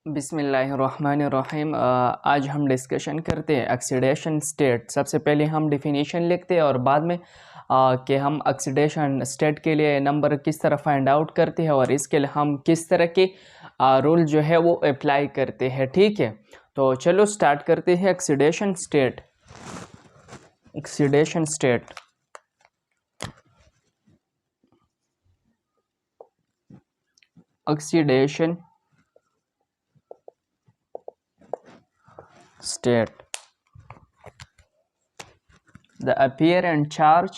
बिस्मिल्लाहिर्रहमानिर्रहीम। आज हम डिस्कशन करते हैं ऑक्सीडेशन स्टेट। सबसे पहले हम डिफिनीशन लिखते हैं और बाद में कि हम ऑक्सीडेशन स्टेट के लिए नंबर किस तरह फाइंड आउट करते हैं और इसके लिए हम किस तरह के रूल जो है वो अप्लाई करते हैं। ठीक है, तो चलो स्टार्ट करते हैं। Oxidation state, oxidation state oxidation state, the apparent charge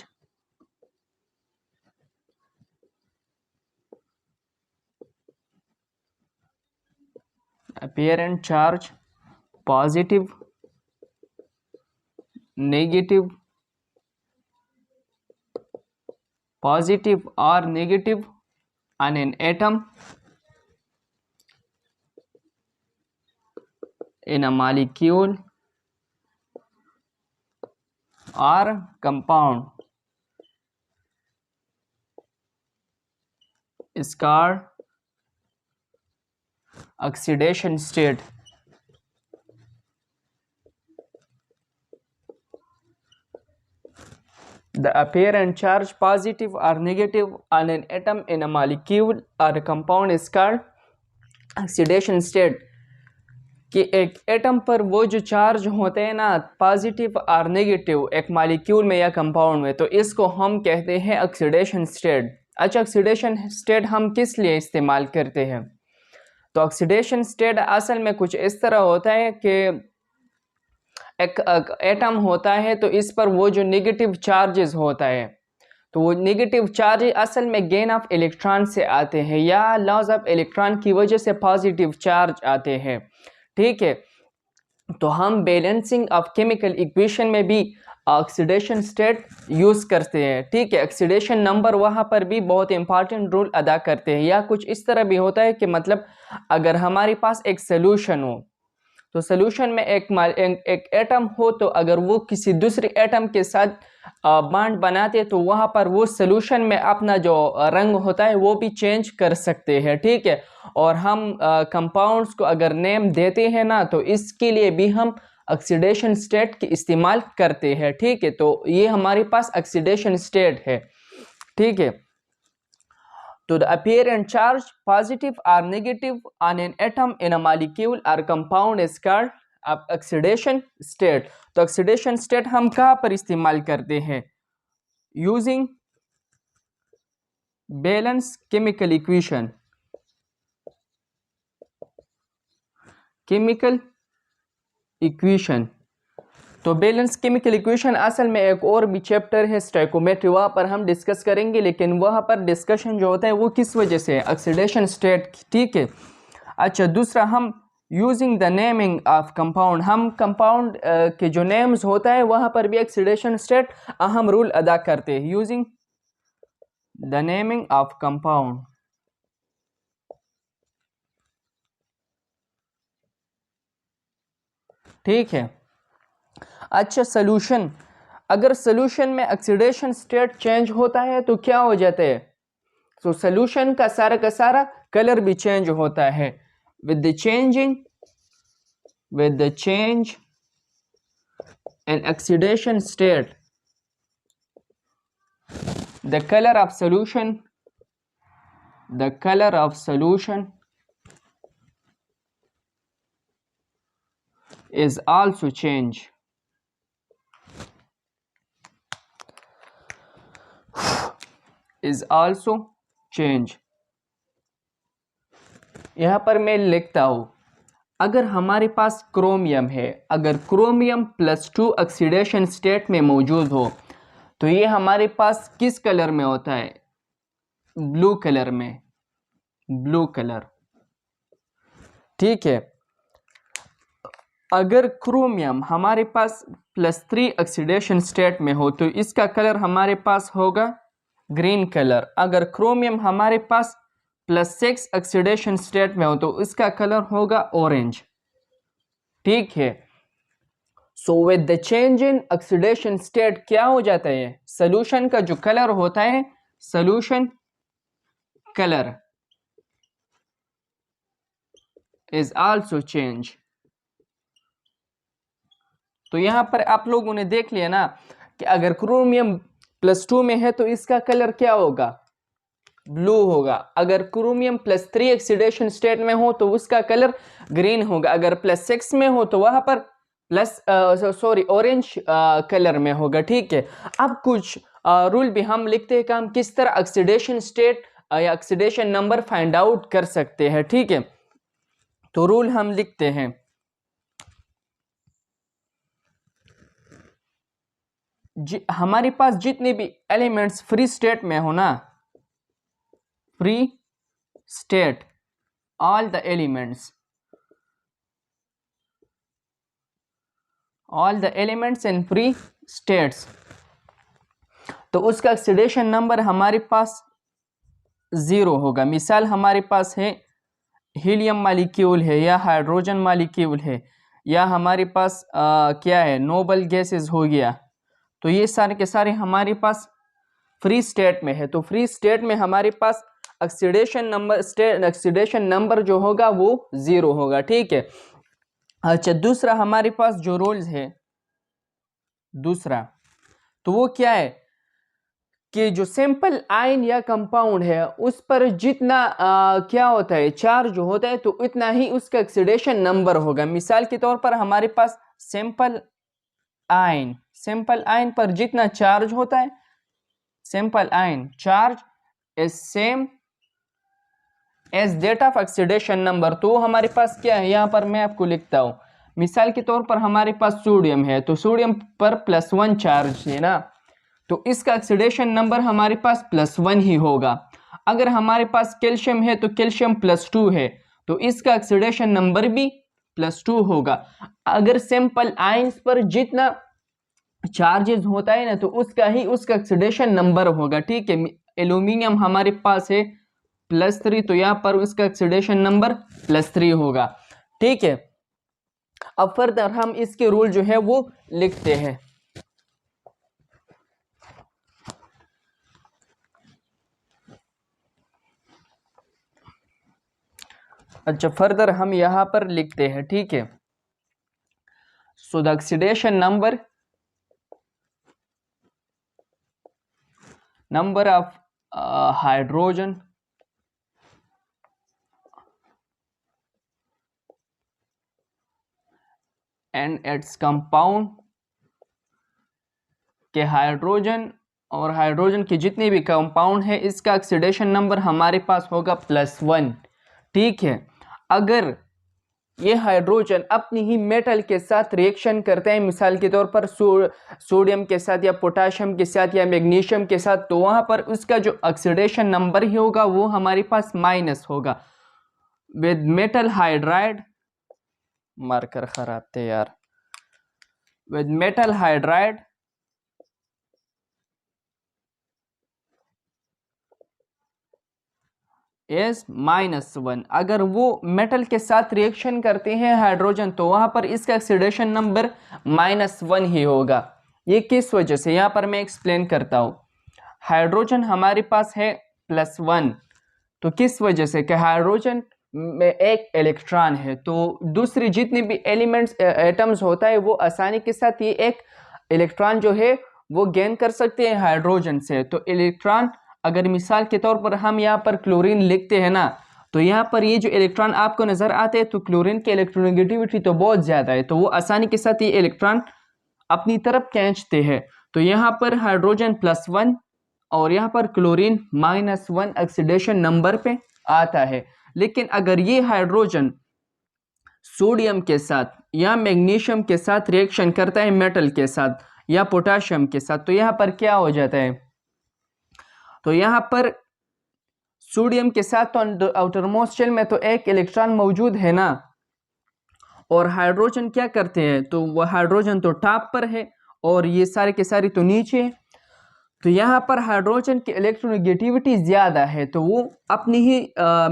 positive, negative, positive or negative on an atom, in a molecule or compound is called oxidation state. The apparent charge positive or negative on an atom in a molecule or a compound is called oxidation state. कि एक atom पर वो जो charge होते हैं ना, positive और negative, एक मॉलिक्यूल में या कंपाउंड में, तो इसको हम कहते हैं ऑक्सीडेशन स्टेट। अच्छा, ऑक्सीडेशन स्टेट हम किस लिए इस्तेमाल करते हैं? तो ऑक्सीडेशन स्टेट असल में कुछ इस तरह होता है कि एक एटम होता है, तो इस पर वो जो नेगेटिव चार्जेस होता है, तो वो नेगेटिव चार्ज असल में गेन ऑफ इलेक्ट्रॉन से आते हैं या लॉस ऑफ इलेक्ट्रॉन की वजह से पॉजिटिव चार्ज आते हैं। ठीक है, तो हम बैलेंसिंग ऑफ केमिकल इक्वेशन में भी ऑक्सीडेशन स्टेट यूज़ करते हैं। ठीक है, ऑक्सीडेशन नंबर वहाँ पर भी बहुत इंपॉर्टेंट रोल अदा करते हैं। या कुछ इस तरह भी होता है कि मतलब अगर हमारे पास एक सोल्यूशन हो, तो सोल्यूशन में एक एटम हो, तो अगर वो किसी दूसरे एटम के साथ बॉन्ड बनाते, तो वहाँ पर वो सोल्यूशन में अपना जो रंग होता है वो भी चेंज कर सकते हैं। ठीक है, और हम कंपाउंड्स को अगर नेम देते हैं ना, तो इसके लिए भी हम ऑक्सीडेशन स्टेट की इस्तेमाल करते हैं। ठीक है, तो ये हमारे पास ऑक्सीडेशन स्टेट है। ठीक है, तो the apparent charge positive or negative on an atom in a molecule or compound is called oxidation state. तो ऑक्सीडेशन स्टेट हम कहाँ पर इस्तेमाल करते हैं? Using balance chemical equation, chemical equation. तो बैलेंस केमिकल इक्वेशन असल में एक और भी चैप्टर है स्टोइकोमेट्री, वहाँ पर हम डिस्कस करेंगे, लेकिन वहाँ पर डिस्कशन जो होता है वो किस वजह से है? Oxidation state. ठीक है, अच्छा, दूसरा हम using the naming of compound, हम कंपाउंड के जो नेम्स होता है वहाँ पर भी ऑक्सीडेशन स्टेट अहम रोल अदा करते हैं। Using the naming of compound, ठीक है। अच्छा, सोल्यूशन, अगर सोल्यूशन में ऑक्सीडेशन स्टेट चेंज होता है तो क्या हो जाता है? तो सोल्यूशन का सारा कलर भी चेंज होता है। with the change in oxidation state, the color of solution is also change. यहाँ पर मैं लिखता हूँ, अगर हमारे पास क्रोमियम है, अगर क्रोमियम +2 ऑक्सीडेशन स्टेट में मौजूद हो, तो ये हमारे पास किस कलर में होता है? ब्लू कलर में, ब्लू कलर। ठीक है, अगर क्रोमियम हमारे पास +3 ऑक्सीडेशन स्टेट में हो, तो इसका कलर हमारे पास होगा ग्रीन कलर। अगर क्रोमियम हमारे पास +6 ऑक्सीडेशन स्टेट में हो, तो इसका कलर होगा ऑरेंज। ठीक है, so with the change in oxidation state क्या हो जाता है? सोल्यूशन का जो कलर होता है, solution colour is also change. तो यहाँ पर आप लोगों ने देख लिया ना कि अगर क्रोमियम +2 में है तो इसका कलर क्या होगा, ब्लू होगा। अगर क्रोमियम +3 ऑक्सीडेशन स्टेट में हो तो उसका कलर ग्रीन होगा। अगर +6 में हो तो वहां पर ऑरेंज कलर में होगा। ठीक है, अब कुछ रूल भी हम लिखते हैं कि हम किस तरह ऑक्सीडेशन स्टेट या ऑक्सीडेशन नंबर फाइंड आउट कर सकते हैं। ठीक है, तो रूल हम लिखते हैं। हमारे पास जितने भी एलिमेंट्स फ्री स्टेट में हो ना, free state, all the elements in free states, तो उसका ऑक्सीडेशन नंबर हमारे पास 0 होगा। मिसाल हमारे पास है हीलियम मालिक्यूल है या हाइड्रोजन मालिक्यूल है या हमारे पास क्या है, नोबल गैसेस हो गया, तो ये सारे के सारे हमारे पास फ्री स्टेट में है। तो फ्री स्टेट में हमारे पास ऑक्सीडेशन नंबर जो होगा वो 0 होगा। ठीक है, अच्छा दूसरा हमारे पास जो रूल्स है दूसरा, तो वो क्या है कि जो सिंपल आयन या कंपाउंड है उस पर जितना क्या होता है, चार्ज होता है, तो इतना ही उसका ऑक्सीडेशन नंबर होगा। मिसाल के तौर पर हमारे पास सिंपल आयन पर जितना चार्ज होता है, simple ion charge is same as that of oxidation number. तो हमारे पास क्या है, यहाँ पर मैं आपको लिखता हूँ। मिसाल के तौर पर हमारे पास सोडियम है, तो सोडियम पर +1 चार्ज है ना, तो इसका ऑक्सीडेशन नंबर हमारे पास +1 ही होगा। अगर हमारे पास कैल्शियम है तो कैल्शियम +2 है, तो इसका ऑक्सीडेशन नंबर भी +2 होगा। अगर सिंपल आयंस पर जितना चार्जेस होता है ना, तो उसका ऑक्सीडेशन नंबर होगा। ठीक है, एल्यूमिनियम हमारे पास है +3, तो यहाँ पर उसका ऑक्सीडेशन नंबर +3 होगा। ठीक है, अब फर्दर हम इसके रूल जो है वो लिखते हैं। अच्छा फर्दर हम यहाँ पर लिखते हैं। ठीक है, so the oxidation number of hydrogen and its compound, के हाइड्रोजन और हाइड्रोजन के जितने भी कंपाउंड है इसका ऑक्सीडेशन नंबर हमारे पास होगा +1। ठीक है, अगर ये हाइड्रोजन अपनी ही मेटल के साथ रिएक्शन करते हैं, मिसाल के तौर पर सोडियम के साथ या पोटाशियम के साथ या मैग्नीशियम के साथ, तो वहां पर उसका जो ऑक्सीडेशन नंबर ही होगा वो हमारे पास माइनस होगा। विद मेटल हाइड्राइड, मार्कर खराब थे यार, विद मेटल हाइड्राइड इज -1। अगर वो मेटल के साथ रिएक्शन करते हैं हाइड्रोजन, तो वहां पर इसका ऑक्सीडेशन नंबर -1 ही होगा। ये किस वजह से, यहाँ पर मैं एक्सप्लेन करता हूँ। हाइड्रोजन हमारे पास है +1, तो किस वजह से कि हाइड्रोजन में एक इलेक्ट्रॉन है, तो दूसरी जितनी भी एलिमेंट्स एटम्स होता है वो आसानी के साथ ये एक इलेक्ट्रॉन जो है वो गेन कर सकते हैं हाइड्रोजन से। तो इलेक्ट्रॉन, अगर मिसाल के तौर पर हम यहाँ पर क्लोरीन लिखते हैं ना, तो यहाँ पर ये जो इलेक्ट्रॉन आपको नजर आते हैं, तो क्लोरीन की इलेक्ट्रोनेगेटिविटी तो बहुत ज्यादा है, तो वो आसानी के साथ ये इलेक्ट्रॉन अपनी तरफ खींचते हैं। तो यहाँ पर हाइड्रोजन +1 और यहाँ पर क्लोरीन -1 ऑक्सीडेशन नंबर पे आता है। लेकिन अगर ये हाइड्रोजन सोडियम के साथ या मैग्नीशियम के साथ रिएक्शन करता है, मेटल के साथ या पोटाशियम के साथ, तो यहाँ पर क्या हो जाता है, तो यहाँ पर सोडियम के साथ तो आउटरमोस्ट शेल में तो एक इलेक्ट्रॉन मौजूद है ना, और हाइड्रोजन क्या करते हैं, तो वह हाइड्रोजन तो टॉप पर है और ये सारे के सारे तो नीचे है। तो यहाँ पर हाइड्रोजन की इलेक्ट्रोनेगेटिविटी ज़्यादा है, तो वो अपनी ही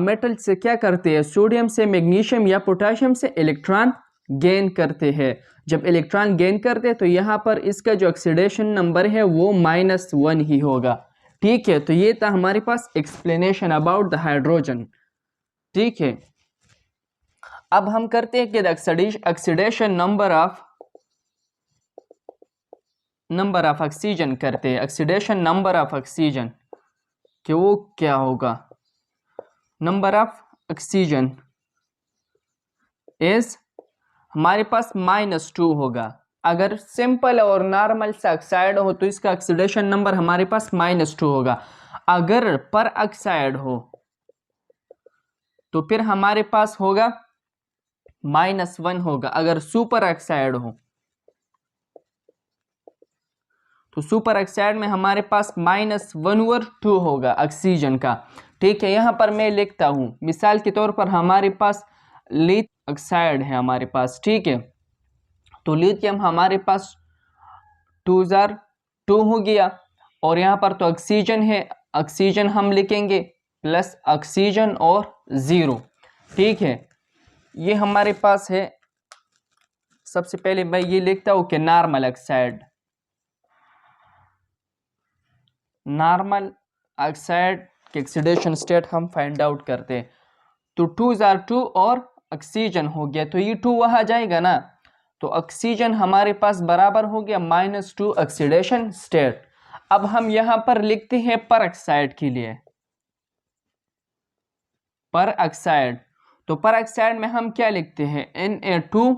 मेटल से क्या करते हैं, सोडियम से, मैग्नीशियम या पोटाशियम से इलेक्ट्रॉन गेन करते हैं। जब इलेक्ट्रॉन गेन करते हैं तो यहाँ पर इसका जो ऑक्सीडेशन नंबर है वो -1 ही होगा। ठीक है, तो ये था हमारे पास एक्सप्लेनेशन अबाउट द हाइड्रोजन। ठीक है, अब हम करते हैं कि ऑक्सीडेशन नंबर ऑफ ऑक्सीजन करते हैं, ऑक्सीडेशन नंबर ऑफ ऑक्सीजन कि वो क्या होगा। नंबर ऑफ ऑक्सीजन इज हमारे पास -2 होगा। अगर सिंपल और नॉर्मल से ऑक्साइड हो तो इसका ऑक्सीडेशन नंबर हमारे पास -2 होगा। अगर पर ऑक्साइड हो तो फिर हमारे पास होगा -1 होगा। अगर सुपर ऑक्साइड हो तो सुपर ऑक्साइड में हमारे पास -1/2 होगा ऑक्सीजन का। ठीक है, यहाँ पर मैं लिखता हूँ मिसाल के तौर पर हमारे पास लिथियम ऑक्साइड है हमारे पास। ठीक है, तो लिथियम हमारे पास 2 हो गया और यहाँ पर तो ऑक्सीजन है, ऑक्सीजन हम लिखेंगे प्लस ऑक्सीजन और 0। ठीक है, ये हमारे पास है। सबसे पहले मैं ये लिखता हूँ कि नॉर्मल ऑक्साइड, नॉर्मल ऑक्साइड के ऑक्सीडेशन स्टेट हम फाइंड आउट करते हैं। तो 2 और ऑक्सीजन हो गया, तो ये 2 वहाँ जाएगा ना, तो ऑक्सीजन हमारे पास बराबर हो गया -2 ऑक्सीडेशन स्टेट। अब हम यहाँ पर लिखते हैं पर ऑक्साइड के लिए, पर ऑक्साइड। तो पर ऑक्साइड में हम क्या लिखते हैं, Na2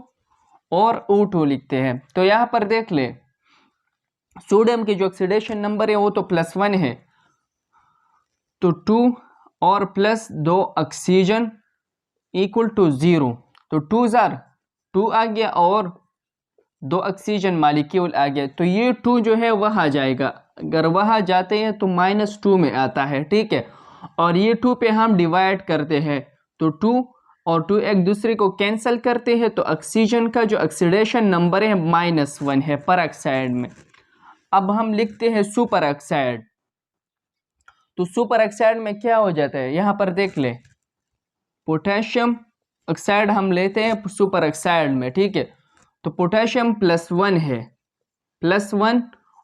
और O2 लिखते हैं। तो यहाँ पर देख ले, सोडियम की जो ऑक्सीडेशन नंबर है वो तो +1 है, तो 2 और +2 ऑक्सीजन इक्वल टू 0। तो 2 आ गया और 2 ऑक्सीजन मालिक्यूल आ गया। तो ये 2 जो है वहाँ जाएगा, अगर वहाँ जाते हैं तो -2 में आता है। ठीक है, और ये 2 पे हम डिवाइड करते हैं, तो 2 और 2 एक दूसरे को कैंसिल करते हैं, तो ऑक्सीजन का जो ऑक्सीडेशन नंबर है -1 है पर ऑक्साइड में। अब हम लिखते हैं सुपर ऑक्साइड। तो सुपर ऑक्साइड में क्या हो जाता है, यहाँ पर देख ले, पोटेशियम ऑक्साइड हम लेते हैं सुपर ऑक्साइड में। ठीक है, तो पोटेशियम +1 है, +1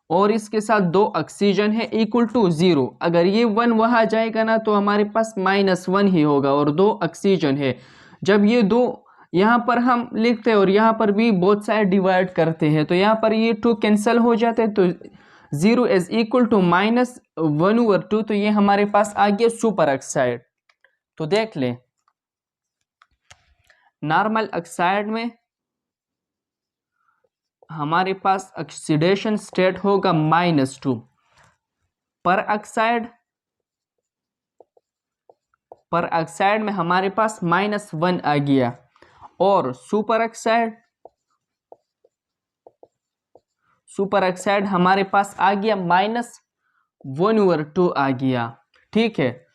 और इसके साथ 2 ऑक्सीजन है इक्वल टू 0। अगर ये 1 वहाँ जाएगा ना तो हमारे पास -1 ही होगा और 2 ऑक्सीजन है। जब ये 2 यहाँ पर हम लिखते हैं और यहाँ पर भी बोथ साइड डिवाइड करते हैं, तो यहाँ पर ये 2 कैंसिल हो जाते हैं, तो 0 इज इक्वल टू -1/2। तो ये हमारे पास आ गया सुपर ऑक्साइड। तो देख ले, नॉर्मल ऑक्साइड में हमारे पास ऑक्सीडेशन स्टेट होगा -2। पर ऑक्साइड में हमारे पास -1 आ गया और सुपर ऑक्साइड हमारे पास आ गया -1/2 आ गया। ठीक है,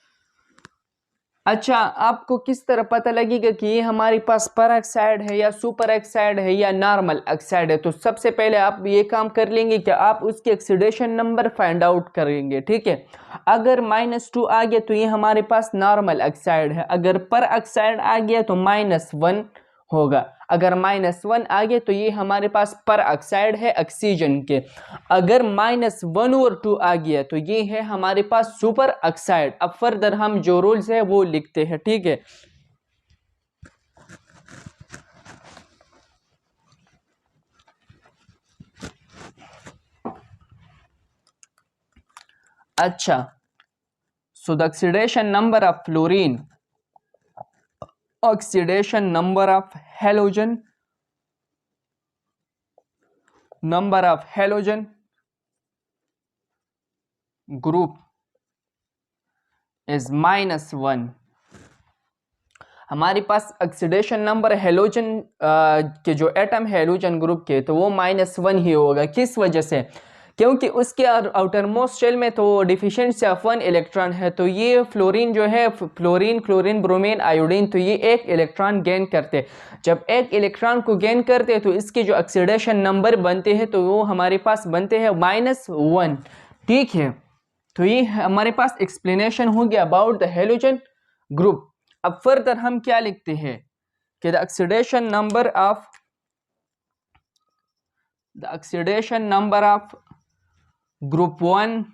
अच्छा, आपको किस तरह पता लगेगा कि ये हमारे पास पर ऑक्साइड है या सुपर ऑक्साइड है या नॉर्मल ऑक्साइड है? तो सबसे पहले आप ये काम कर लेंगे कि आप उसके ऑक्सीडेशन नंबर फाइंड आउट करेंगे। ठीक है, अगर -2 आ गया तो ये हमारे पास नॉर्मल ऑक्साइड है, अगर पर ऑक्साइड आ गया तो -1 होगा, अगर -1 आ गया तो ये हमारे पास पर ऑक्साइड है ऑक्सीजन के, अगर -1 और 2 आ गया तो ये है हमारे पास सुपर ऑक्साइड। अब फर्दर हम जो रूल्स है वो लिखते हैं। ठीक है, अच्छा, so the oxidation number of fluorine, oxidation number of halogen, number of halogen group is -1। हमारे पास ऑक्सीडेशन नंबर हेलोजन के जो एटम है हेलोजन ग्रुप के, तो वो -1 ही होगा। किस वजह से? क्योंकि उसके आउटर मोस्ट शेल में तो डिफिशिएंसी ऑफ 1 इलेक्ट्रॉन है। तो ये फ्लोरीन जो है, फ्लोरीन, क्लोरीन, ब्रोमीन, आयोडीन, तो ये 1 इलेक्ट्रॉन गेन करते। जब 1 इलेक्ट्रॉन को गेन करते हैं तो इसके जो ऑक्सीडेशन नंबर बनते हैं तो वो हमारे पास बनते हैं -1। ठीक है, तो ये हमारे पास एक्सप्लेनेशन हो गया अबाउट द हेलोजन ग्रुप। अब फर्दर हम क्या लिखते हैं कि the oxidation number of group 1,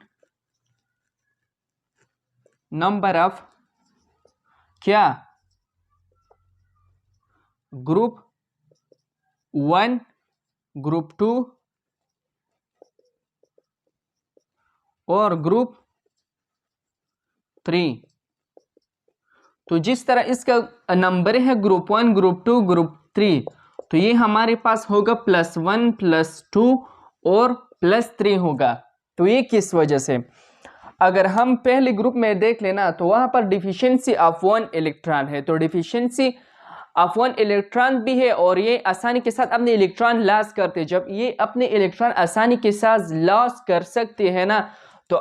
number of क्या ग्रुप 1, ग्रुप 2 और ग्रुप 3। तो जिस तरह इसका नंबर है ग्रुप 1, ग्रुप 2, ग्रुप 3, तो ये हमारे पास होगा +1, +2 और +3 होगा। तो ये किस वजह से? अगर हम पहले ग्रुप में देख लेना तो वहां पर डिफिशियंसी ऑफ 1 इलेक्ट्रॉन है, तो डिफिशियंसी ऑफ 1 इलेक्ट्रॉन भी है और ये आसानी के साथ अपने इलेक्ट्रॉन लॉस करते हैं। जब ये अपने इलेक्ट्रॉन आसानी के साथ लॉस कर सकते हैं ना, तो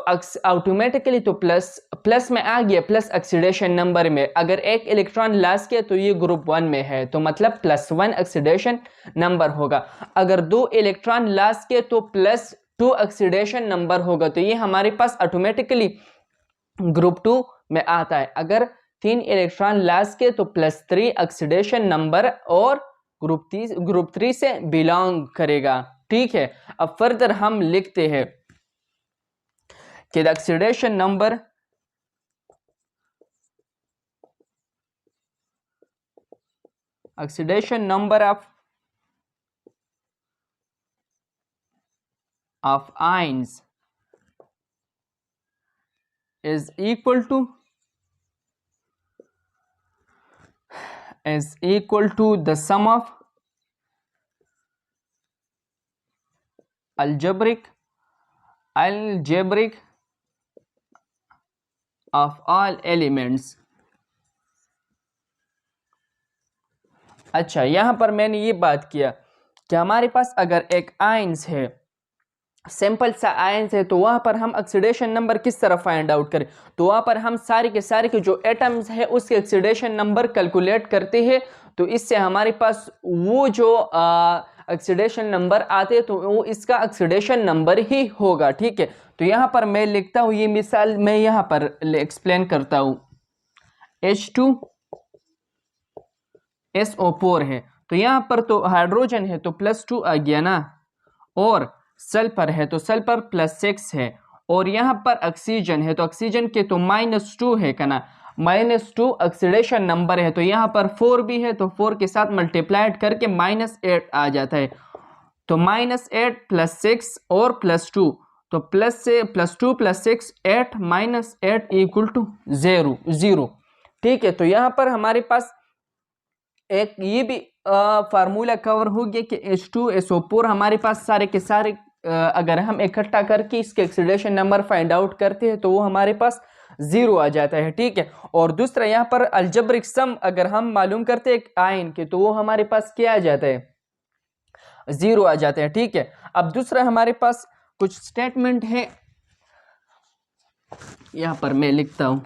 ऑटोमेटिकली तो प्लस में आ गया, प्लस ऑक्सीडेशन नंबर में। अगर एक इलेक्ट्रॉन लॉस किया तो ये ग्रुप 1 में है, तो मतलब +1 ऑक्सीडेशन नंबर होगा। अगर 2 इलेक्ट्रॉन लॉस किए तो +2 ऑक्सीडेशन नंबर होगा, तो ये हमारे पास ऑटोमेटिकली ग्रुप 2 में आता है। अगर 3 इलेक्ट्रॉन लॉस किए तो +3 ऑक्सीडेशन नंबर और ग्रुप 3 से बिलोंग करेगा। ठीक है, अब फर्दर हम लिखते हैं कि the oxidation number of ions is equal to the sum of algebraic of all elements। अच्छा, यहां पर मैंने ये बात किया कि हमारे पास अगर एक आयंस है, सिंपल सा आयंस है, तो वहां पर हम ऑक्सीडेशन नंबर किस तरह फाइंड आउट करें? तो वहां पर हम सारे के जो एटम्स है उसके ऑक्सीडेशन नंबर कैलकुलेट करते हैं। तो इससे हमारे पास वो जो ऑक्सीडेशन नंबर आते हैं तो वो इसका ऑक्सीडेशन नंबर ही होगा। ठीक है, तो यहाँ पर मैं लिखता हूँ, ये मिसाल मैं यहाँ पर एक्सप्लेन करता हूँ। H2SO4 है, तो यहाँ पर तो हाइड्रोजन है तो +2 आ गया ना, और सल्फर है तो सल्फर +6 है, और यहाँ पर ऑक्सीजन है तो ऑक्सीजन के तो -2 है का ना, -2 ऑक्सीडेशन नंबर है। तो यहाँ पर 4 भी है तो 4 के साथ मल्टीप्लाइड करके -8 आ जाता है। तो -8 +6 और +2, तो +2 +6 8 -8 = 0। ठीक है, तो यहाँ पर हमारे पास एक ये भी फार्मूला कवर हो गया कि H2SO4 हमारे पास सारे के सारे अगर हम इकट्ठा करके इसके ऑक्सीडेशन नंबर फाइंड आउट करते हैं तो वो हमारे पास 0 आ जाता है। ठीक है, और दूसरा यहाँ पर अलजेब्रिक सम अगर हम मालूम करते हैं एक आयन के, तो वो हमारे पास क्या आ जाता है? 0 आ जाता है। ठीक है, अब दूसरा हमारे पास कुछ स्टेटमेंट है, यहाँ पर मैं लिखता हूँ,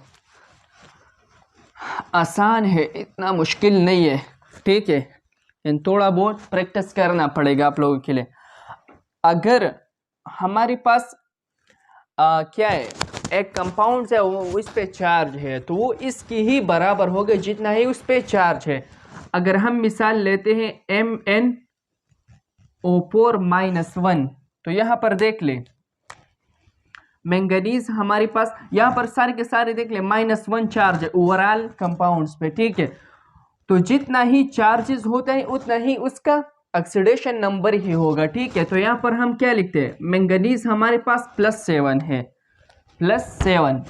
आसान है, इतना मुश्किल नहीं है। ठीक है, थोड़ा बहुत प्रैक्टिस करना पड़ेगा आप लोगों के लिए। अगर हमारे पास क्या है, एक कंपाउंड है, वो इस पे चार्ज है, तो वो इसकी ही बराबर होगा जितना ही उस पे चार्ज है। अगर हम मिसाल लेते हैं MnO4-1, तो यहाँ पर देख ले मैंगनीज हमारे पास यहाँ पर सारे के सारे देख ले -1 चार्ज है ओवरऑल कंपाउंड्स पे। ठीक है, तो जितना ही चार्जेस होते हैं उतना ही उसका ऑक्सीडेशन नंबर ही होगा। ठीक है, तो यहाँ पर हम क्या लिखते हैं, मैंगनीज हमारे पास +7 है, +7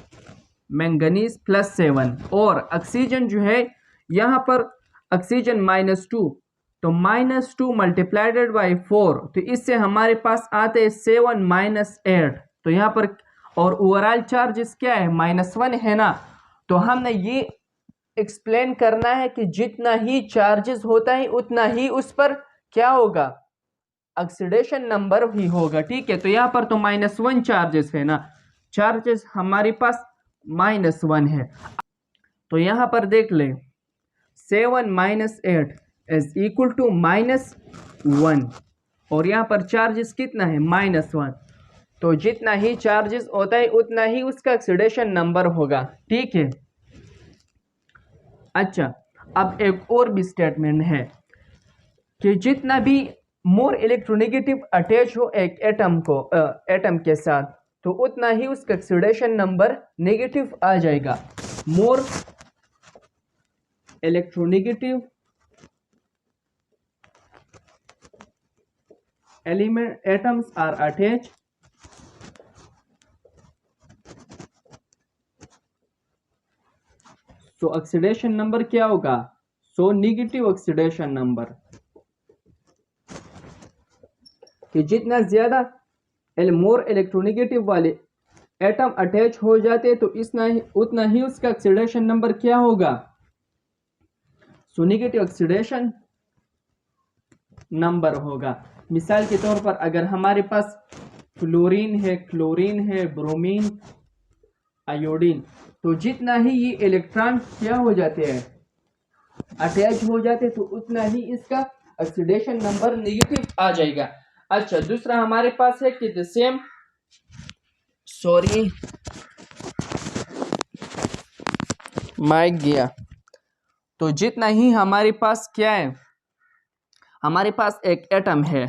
मैंगनीज +7, और ऑक्सीजन जो है यहाँ पर ऑक्सीजन -2, तो -2 मल्टीप्लाइड बाई 4, तो इससे हमारे पास आते हैं 7 -8, तो यहाँ पर और ओवरऑल चार्जेस क्या है, -1 है ना। तो हमने ये एक्सप्लेन करना है कि जितना ही चार्जेस होता है उतना ही उस पर क्या होगा, ऑक्सीडेशन नंबर ही होगा। ठीक है, तो यहाँ पर तो -1 चार्जेस है ना, चार्जेस हमारे पास -1 है, तो यहाँ पर देख ले 7 -8 = -1, और यहाँ पर चार्जेस कितना है, -1, तो जितना ही चार्जेस होता है उतना ही उसका ऑक्सीडेशन नंबर होगा। ठीक है, अच्छा, अब एक और भी स्टेटमेंट है कि जितना भी मोर इलेक्ट्रोनेगेटिव अटैच हो एक एटम के साथ, तो उतना ही उसका ऑक्सीडेशन नंबर नेगेटिव आ जाएगा। More electronegative atoms are attached, so oxidation number क्या होगा? सो नेगेटिव ऑक्सीडेशन नंबर, कि जितना ज्यादा मोर इलेक्ट्रोनेगेटिव वाले एटम अटैच हो जाते तो उतना ही उसका ऑक्सीडेशन नंबर क्या होगा? सो नेगेटिव ऑक्सीडेशन नंबर होगा। मिसाल के तौर पर अगर हमारे पास फ्लोरीन है, क्लोरीन है, ब्रोमीन, आयोडीन, तो जितना ही ये इलेक्ट्रॉन क्या हो जाते हैं, अटैच हो जाते, तो उतना ही इसका ऑक्सीडेशन नंबर नेगेटिव आ जाएगा। अच्छा, दूसरा हमारे पास है कि द सेम, सॉरी माइक गया, तो जितना ही हमारे पास क्या है, हमारे पास एक एटम है,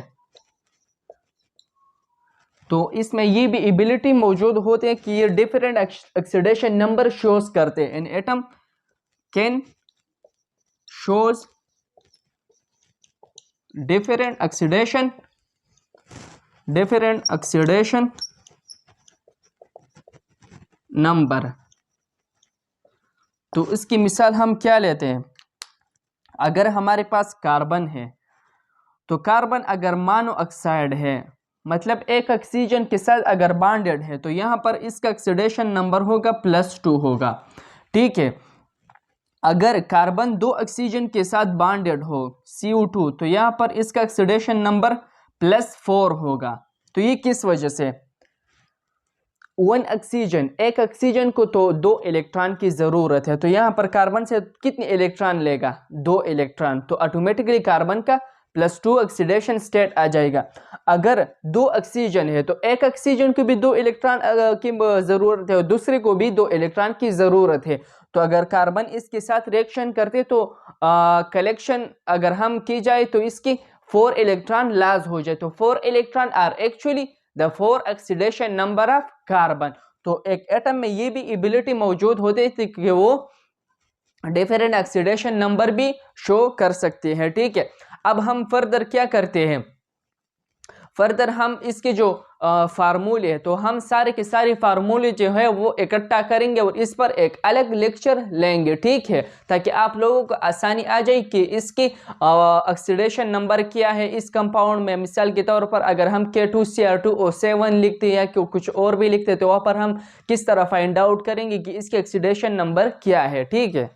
तो इसमें ये भी एबिलिटी मौजूद होते हैं कि ये डिफरेंट ऑक्सीडेशन नंबर शोज करते हैं। An atom can shows different oxidation number. तो इसकी मिसाल हम क्या लेते हैं? अगर हमारे पास कार्बन है, तो कार्बन अगर मोनो ऑक्साइड है, मतलब एक ऑक्सीजन के साथ अगर बॉन्डेड है, तो यहाँ पर इसका ऑक्सीडेशन नंबर होगा +2 होगा। ठीक है, अगर कार्बन 2 ऑक्सीजन के साथ बॉन्डेड हो CO2, तो यहाँ पर इसका ऑक्सीडेशन नंबर +4 होगा। तो ये किस वजह से? एक ऑक्सीजन को तो 2 इलेक्ट्रॉन की ज़रूरत है, तो यहाँ पर कार्बन से कितने इलेक्ट्रॉन लेगा? 2 इलेक्ट्रॉन, तो ऑटोमेटिकली कार्बन का +2 ऑक्सीडेशन स्टेट आ जाएगा। अगर 2 ऑक्सीजन है, तो एक ऑक्सीजन को भी 2 इलेक्ट्रॉन की ज़रूरत है और दूसरे को भी 2 इलेक्ट्रॉन की ज़रूरत है। तो अगर कार्बन इसके साथ रिएक्शन करते, तो कलेक्शन अगर हम की जाए, तो इसकी 4 इलेक्ट्रॉन लॉस हो जाए। तो 4 electron are actually the 4 oxidation number of carbon. तो एक एटम में ये भी एबिलिटी मौजूद होती है कि वो डिफरेंट ऑक्सीडेशन नंबर भी शो कर सकते हैं। ठीक है, अब हम फर्दर क्या करते हैं? फर्दर हम इसके जो फार्मूले है, तो हम सारे के सारे फार्मूले जो है वो इकट्ठा करेंगे और इस पर एक अलग लेक्चर लेंगे। ठीक है, ताकि आप लोगों को आसानी आ जाए कि इसके ऑक्सीडेशन नंबर क्या है इस कंपाउंड में। मिसाल के तौर पर अगर हम K2Cr2O7 लिखते हैं या कुछ और भी लिखते हैं, तो वहाँ पर हम किस तरह फाइंड आउट करेंगे कि इसके ऑक्सीडेशन नंबर क्या है। ठीक है।